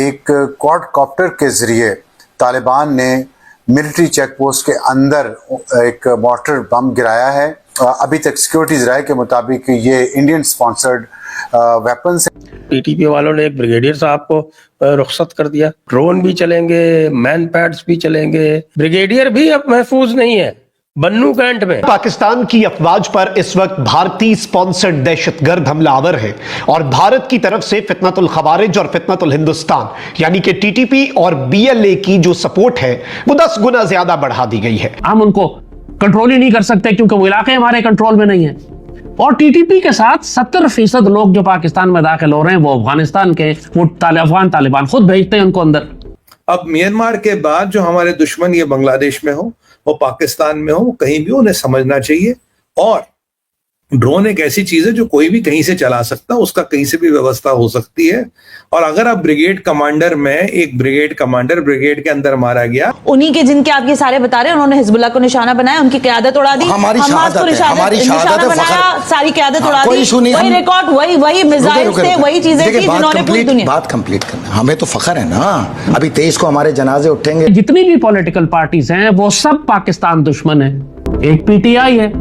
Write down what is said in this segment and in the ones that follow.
एक क्वाडकॉप्टर के जरिए तालिबान ने मिलिट्री चेक पोस्ट के अंदर एक मॉर्टर बम गिराया है। अभी तक सिक्योरिटीज राय के मुताबिक ये इंडियन स्पॉन्सर्ड वेपन्स है। टीटीपी वालों ने एक ब्रिगेडियर साहब को रुखसत कर दिया। ड्रोन भी चलेंगे, मैन पैड्स भी चलेंगे, ब्रिगेडियर भी अब महफूज नहीं है बन्नू कैंट में। पाकिस्तान की अफवाज पर इस वक्त भारतीय स्पॉन्सर्ड दहशतगर्द हमलावर है और भारत की तरफ से फितनतुल खवारिज और फितनतुल हिंदुस्तान यानी कि टीटीपी और बीएलए की जो सपोर्ट है वो 10 गुना ज्यादा बढ़ा दी गई है। हम उनको कंट्रोल ही नहीं कर सकते क्योंकि वो इलाके हमारे कंट्रोल में नहीं है। और टीटीपी के साथ 70% लोग जो पाकिस्तान में दाखिल हो रहे हैं वो अफगानिस्तान के, वो अफगान तालिबान खुद भेजते हैं उनको अंदर। अब म्यांमार के बाद जो हमारे दुश्मन ये बांग्लादेश में हो, वो पाकिस्तान में हो, कहीं भी उन्हें समझना चाहिए। और ड्रोन एक ऐसी चीज है जो कोई भी कहीं से चला सकता है, उसका कहीं से भी व्यवस्था हो सकती है। और अगर आप ब्रिगेड कमांडर में एक ब्रिगेड कमांडर ब्रिगेड के अंदर मारा गया, उन्हीं के जिनके आप ये सारे बता रहे हैं, उन्होंने हिजबुल्लाह को निशाना बनाया, उनकी क़यादत उड़ा दी, हमास को निशाना बनाया, सारी क़यादत उड़ा दी, वही रिकॉर्ड, वही मिसाइल थे, वही चीजें थी जिन्होंने पूरी दुनिया। बात कंप्लीट करना, हमें तो फख्र है ना, अभी 23 को हमारे जनाजे उठेंगे। जितनी भी पॉलिटिकल पार्टीज हैं वो सब पाकिस्तान दुश्मन है। एक पीटीआई है,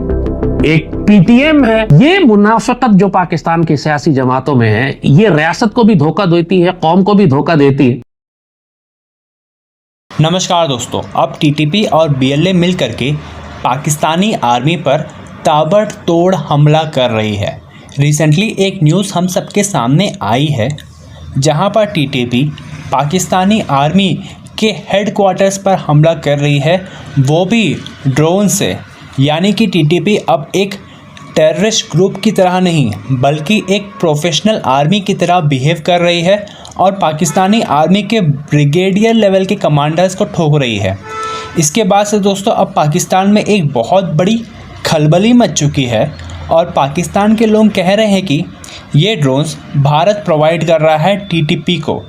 एक पीटीएम है। ये मुनाफिकत जो पाकिस्तान की सियासी जमातों में है, ये रियासत को भी धोखा देती है, कौम को भी धोखा देती है। नमस्कार दोस्तों, अब टीटीपी और बीएलए मिलकर के पाकिस्तानी आर्मी पर ताबड़तोड़ हमला कर रही है। रिसेंटली एक न्यूज़ हम सबके सामने आई है जहां पर टीटीपी पाकिस्तानी आर्मी के हेडक्वार्टर्स पर हमला कर रही है, वो भी ड्रोन से। यानी कि टीटीपी अब एक टेररिस्ट ग्रुप की तरह नहीं बल्कि एक प्रोफेशनल आर्मी की तरह बिहेव कर रही है और पाकिस्तानी आर्मी के ब्रिगेडियर लेवल के कमांडर्स को ठोक रही है। इसके बाद से दोस्तों अब पाकिस्तान में एक बहुत बड़ी खलबली मच चुकी है और पाकिस्तान के लोग कह रहे हैं कि ये ड्रोन्स भारत प्रोवाइड कर रहा है टीटीपी को।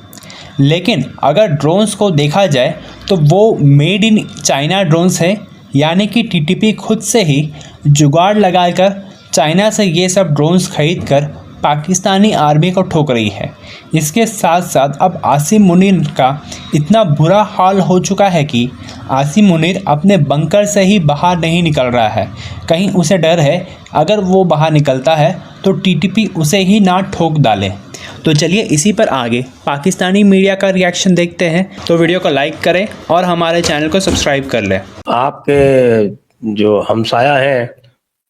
लेकिन अगर ड्रोन्स को देखा जाए तो वो मेड इन चाइना ड्रोन्स हैं, यानी कि टीटीपी खुद से ही जुगाड़ लगाकर चाइना से ये सब ड्रोन्स खरीद कर पाकिस्तानी आर्मी को ठोक रही है। इसके साथ साथ अब आसिम मुनीर का इतना बुरा हाल हो चुका है कि आसिम मुनीर अपने बंकर से ही बाहर नहीं निकल रहा है। कहीं उसे डर है अगर वो बाहर निकलता है तो टीटीपी उसे ही ना ठोक डाले। तो चलिए इसी पर आगे पाकिस्तानी मीडिया का रिएक्शन देखते हैं। तो वीडियो को लाइक करें और हमारे चैनल को सब्सक्राइब कर लें। आपके जो हमसाया हैं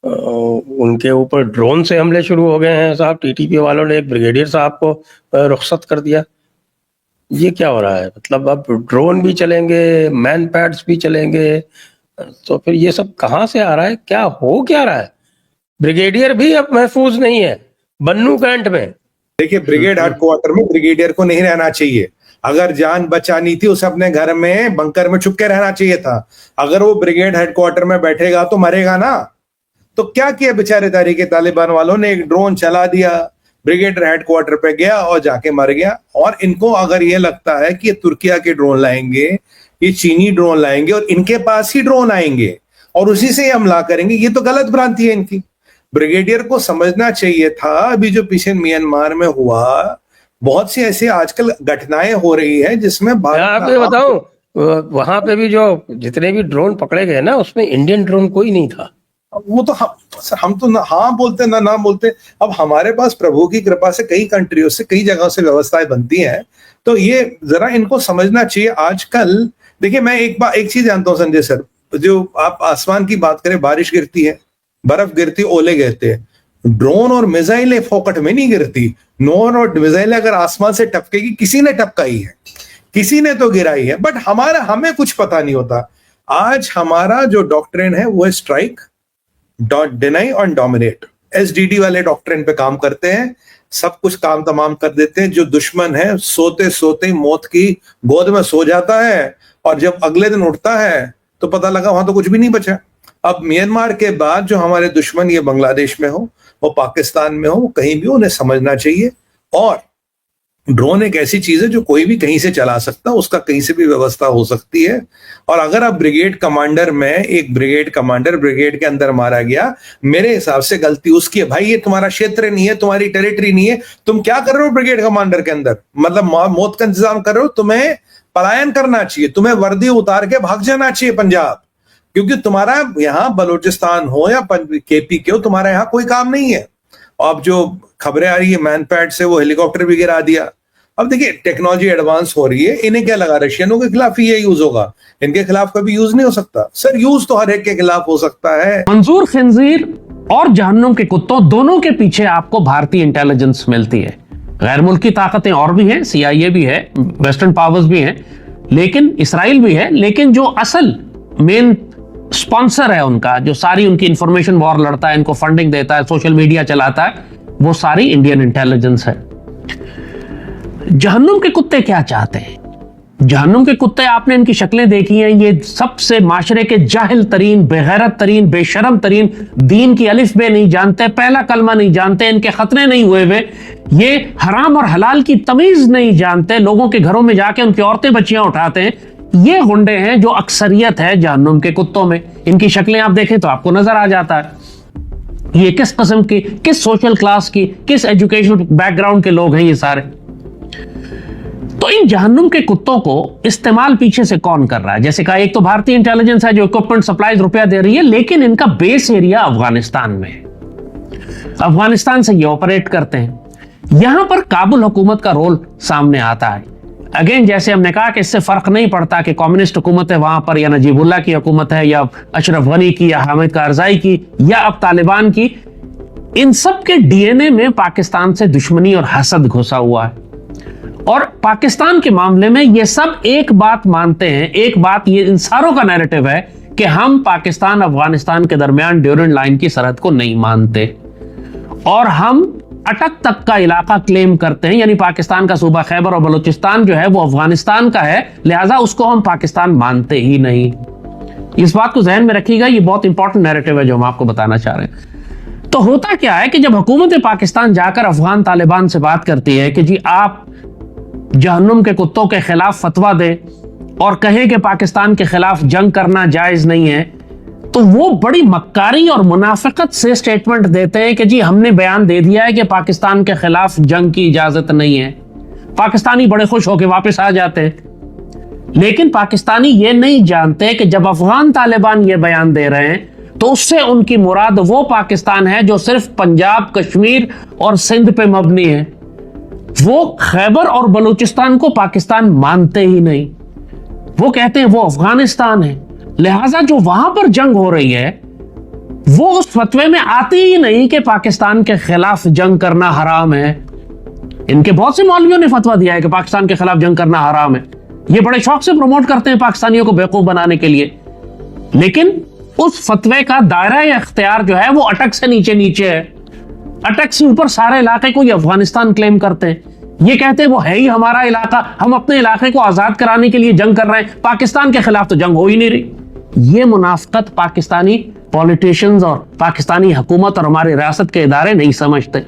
उनके ऊपर ड्रोन से हमले शुरू हो गए हैं साहब। टीटीपी वालों ने एक ब्रिगेडियर साहब को रुखसत कर दिया। ये क्या हो रहा है? मतलब अब ड्रोन भी चलेंगे, मैन पैड्स भी चलेंगे, तो फिर ये सब कहाँ से आ रहा है? क्या रहा है? ब्रिगेडियर भी अब महफूज नहीं है बन्नू कैंट में। देखिए, ब्रिगेड हेडक्वार्टर में ब्रिगेडियर को नहीं रहना चाहिए। अगर जान बचानी थी उसे अपने घर में बंकर में छुप के रहना चाहिए था। अगर वो ब्रिगेड हेडक्वार्टर में बैठेगा तो मरेगा ना। तो क्या किया बेचारे तहरीके तालिबान वालों ने? एक ड्रोन चला दिया, ब्रिगेड हेडक्वार्टर पे गया और जाके मर गया। और इनको अगर ये लगता है कि ये तुर्किया के ड्रोन लाएंगे, ये चीनी ड्रोन लाएंगे और इनके पास ही ड्रोन आएंगे और उसी से हमला करेंगे, ये तो गलत भ्रांति है इनकी। ब्रिगेडियर को समझना चाहिए था। अभी जो पीछे म्यांमार में हुआ, बहुत सी ऐसी आजकल घटनाएं हो रही है जिसमें आपको बताऊं, वहां पे भी जो जितने भी ड्रोन पकड़े गए ना, उसमें इंडियन ड्रोन कोई नहीं था। वो तो हम तो ना हाँ बोलते ना बोलते। अब हमारे पास प्रभु की कृपा से कई कंट्रियों से, कई जगहों से व्यवस्थाएं बनती हैं, तो ये जरा इनको समझना चाहिए। आजकल देखिए, मैं एक चीज जानता हूँ संजय सर, जो आप आसमान की बात करें, बारिश गिरती है, बर्फ गिरती, ओले गिरते हैं, ड्रोन और मिसाइलें फोकट में नहीं गिरती। ड्रोन और मिसाइलें अगर आसमान से टपकेगी, किसी ने टपकाई है, किसी ने तो गिराई है, बट हमें कुछ पता नहीं होता। आज हमारा जो डॉक्ट्रिन है वो है स्ट्राइक, डिनाई और डोमिनेट। एसडीडी वाले डॉक्ट्रिन पे काम करते हैं, सब कुछ काम तमाम कर देते हैं। जो दुश्मन है सोते सोते मौत की गोद में सो जाता है और जब अगले दिन उठता है तो पता लगा वहां तो कुछ भी नहीं बचा। अब म्यांमार के बाद जो हमारे दुश्मन ये बांग्लादेश में हो, वो पाकिस्तान में हो, कहीं भी उन्हें समझना चाहिए। और ड्रोन एक ऐसी चीज है जो कोई भी कहीं से चला सकता है, उसका कहीं से भी व्यवस्था हो सकती है। और अगर अब ब्रिगेड कमांडर में एक ब्रिगेड कमांडर ब्रिगेड के अंदर मारा गया, मेरे हिसाब से गलती उसकी है। भाई ये तुम्हारा क्षेत्र नहीं है, तुम्हारी टेरिटरी नहीं है, तुम क्या कर रहे हो ब्रिगेड कमांडर के अंदर? मतलब मौत का इंतजाम कर रहे हो। तुम्हें पलायन करना चाहिए, तुम्हें वर्दी उतार के भाग जाना चाहिए पंजाब, क्योंकि तुम्हारा यहाँ बलूचिस्तान हो या केपी के हो, तुम्हारा यहाँ कोई काम नहीं है। अब जो खबरें आ रही है मैनपैड से वो हेलीकॉप्टर भी गिरा दिया। अब देखिए टेक्नोलॉजी एडवांस हो रही है, इन्हें क्या लगा रशियनों के खिलाफ ही ये यूज होगा, इनके खिलाफ कभी यूज नहीं हो सकता। सर यूज तो हर एक के खिलाफ हो सकता है। मंजूर खिंजीर और जहन्नुम के कुत्तों दोनों के पीछे आपको भारतीय इंटेलिजेंस मिलती है। गैर मुल्की ताकतें और भी हैं, CIA भी है, वेस्टर्न पावर्स भी हैं, लेकिन इसराइल भी है, लेकिन जो असल मेन स्पॉन्सर है उनका, जो सारी उनकी इंफॉर्मेशन वॉर लड़ता है, इनको फंडिंग देता है, सोशल मीडिया चलाता है, वो सारी इंडियन इंटेलिजेंस है। जहन्नुम के कुत्ते क्या चाहते हैं? जहन्नुम के कुत्ते, आपने इनकी शक्लें देखी हैं, ये सबसे माशरे के जाहिल तरीन, बेगैरत तरीन, बेशरम तरीन, दीन की अलिफ बे नहीं जानते, पहला कलमा नहीं जानते, इनके खतने नहीं हुए हुए, ये हराम और हलाल की तमीज नहीं जानते, लोगों के घरों में जाके उनकी औरतें बच्चियां उठाते हैं। ये गुंडे हैं जो अक्सरियत है जहन्नुम के कुत्तों में। इनकी शक्लें आप देखें तो आपको नजर आ जाता है ये किस किस्म की, किस सोशल क्लास की, किस एजुकेशनल बैकग्राउंड के लोग हैं ये सारे। तो इन जहन्नुम के कुत्तों को इस्तेमाल पीछे से कौन कर रहा है? जैसे कहा, एक तो भारतीय इंटेलिजेंस है जो इक्विपमेंट सप्लाईज रुपया दे रही है, लेकिन इनका बेस एरिया अफगानिस्तान में है। अफगानिस्तान से ये ऑपरेट करते हैं। यहां पर काबुल हुकूमत का रोल सामने आता है। अगेन, जैसे हमने कहा कि इससे फर्क नहीं पड़ता कि कम्युनिस्ट हुकूमत है वहां पर, या नजीबुल्लाह की हुकूमत है, या अशरफ गनी की, या हामिद कारजाई की, या अब तालिबान की। इन सब के DNA में पाकिस्तान से दुश्मनी और हसद घुसा हुआ है। और पाकिस्तान के मामले में ये सब एक बात मानते हैं, एक बात, ये इन सारों का नैरेटिव है कि हम पाकिस्तान अफगानिस्तान के दरमियान ड्यूरेंट लाइन की सरहद को नहीं मानते, और हम अटक तक का इलाका क्लेम करते हैं, यानी पाकिस्तान का सूबा खैबर और बलूचिस्तान जो है वो अफगानिस्तान का है, लिहाजा उसको हम पाकिस्तान मानते ही नहीं। इस बात को जहन में रखिएगा, ये बहुत इंपॉर्टेंट नैरेटिव है जो हम आपको बताना चाह रहे हैं। तो होता क्या है कि जब हुकूमत पाकिस्तान जाकर अफगान तालिबान से बात करती है कि जी आप जहन्नुम के कुत्तों के खिलाफ फतवा दे और कहे कि पाकिस्तान के खिलाफ जंग करना जायज नहीं है, तो वो बड़ी मक्कारी और मुनाफिकत से स्टेटमेंट देते हैं कि जी हमने बयान दे दिया है कि पाकिस्तान के खिलाफ जंग की इजाजत नहीं है। पाकिस्तानी बड़े खुश होकर वापस आ जाते हैं। लेकिन पाकिस्तानी ये नहीं जानते कि जब अफगान तालिबान ये बयान दे रहे हैं तो उससे उनकी मुराद वो पाकिस्तान है जो सिर्फ पंजाब, कश्मीर और सिंध पे मबनी है। वो खैबर और बलूचिस्तान को पाकिस्तान मानते ही नहीं, वो कहते हैं वो अफगानिस्तान है। लिहाजा जो वहां पर जंग हो रही है वो उस फतवे में आती ही नहीं कि पाकिस्तान के खिलाफ जंग करना हराम है। इनके बहुत से मौलवियों ने फतवा दिया है कि पाकिस्तान के खिलाफ जंग करना हराम है। ये बड़े शौक से प्रमोट करते हैं पाकिस्तानियों को बेवकूफ बनाने के लिए, लेकिन उस फतवे का दायरा इख्तियार जो है वो अटक से नीचे नीचे है। अटक से ऊपर सारे इलाके को ये अफगानिस्तान क्लेम करते हैं। ये कहते हैं वो है ही हमारा इलाका, हम अपने इलाके को आजाद कराने के लिए जंग कर रहे हैं, पाकिस्तान के खिलाफ तो जंग हो ही नहीं रही। ये मुनाफिकत पाकिस्तानी पॉलिटिशियंस और पाकिस्तानी हुकूमत और हमारी रियासत के इदारे नहीं समझते।